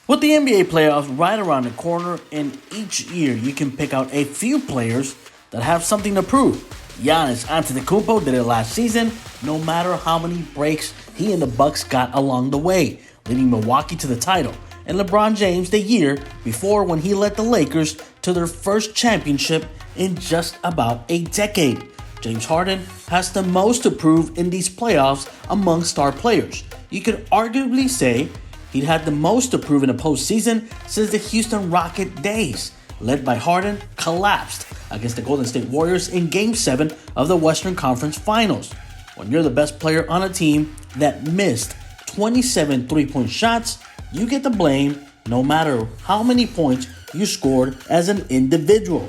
With the NBA playoffs right around the corner, and each year you can pick out a few players that have something to prove. Giannis Antetokounmpo did it last season, no matter how many breaks he and the Bucks got along the way, leading Milwaukee to the title. And LeBron James the year before when he led the Lakers to their first championship in just about a decade. James Harden has the most to prove in these playoffs among star players. You could arguably say he'd had the most to prove in a postseason since the Houston Rocket days, led by Harden, collapsed against the Golden State Warriors in Game 7 of the Western Conference Finals. When you're the best player on a team that missed 27 three-point shots, you get the blame no matter how many points you scored as an individual.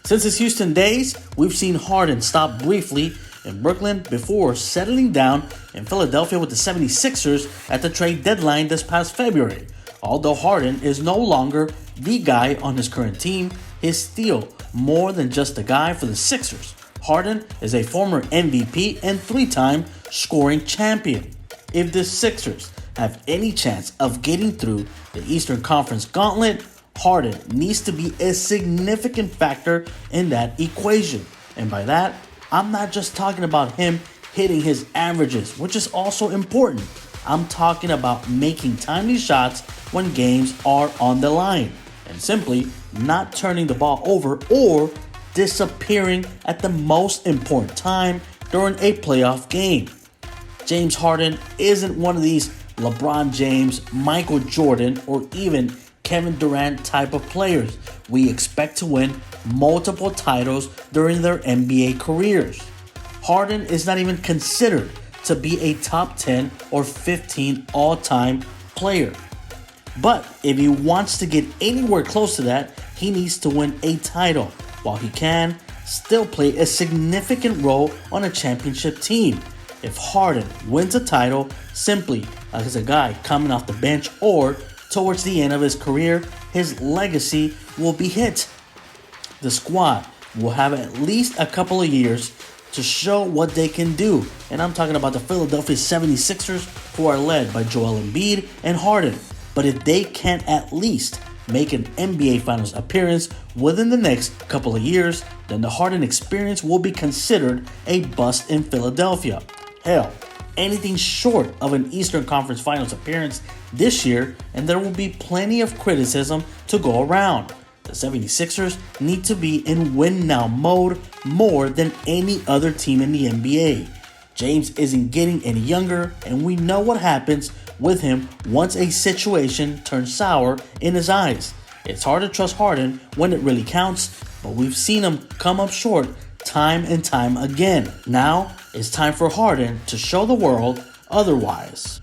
Since his Houston days, we've seen Harden stop briefly in Brooklyn before settling down in Philadelphia with the 76ers at the trade deadline this past February. Although Harden is no longer the guy on his current team, he's still more than just a guy for the Sixers. Harden is a former MVP and three-time scoring champion. If the Sixers have any chance of getting through the Eastern Conference gauntlet, Harden needs to be a significant factor in that equation. And by that, I'm not just talking about him hitting his averages, which is also important. I'm talking about making timely shots when games are on the line and simply not turning the ball over or disappearing at the most important time during a playoff game. James Harden isn't one of these LeBron James, Michael Jordan, or even Kevin Durant type of players we expect to win multiple titles during their NBA careers. Harden is not even considered to be a top 10 or 15 all-time player. But if he wants to get anywhere close to that, he needs to win a title, while he can still play a significant role on a championship team. If Harden wins a title simply as a guy coming off the bench or towards the end of his career, his legacy will be hit. The squad will have at least a couple of years to show what they can do. And I'm talking about the Philadelphia 76ers, who are led by Joel Embiid and Harden. But if they can't at least make an NBA Finals appearance within the next couple of years, then the Harden experience will be considered a bust in Philadelphia. Hell, anything short of an Eastern Conference Finals appearance this year, and there will be plenty of criticism to go around. The 76ers need to be in win-now mode more than any other team in the NBA. James isn't getting any younger, and we know what happens with him once a situation turns sour in his eyes. It's hard to trust Harden when it really counts, but we've seen him come up short time and time again. Now it's time for Harden to show the world otherwise.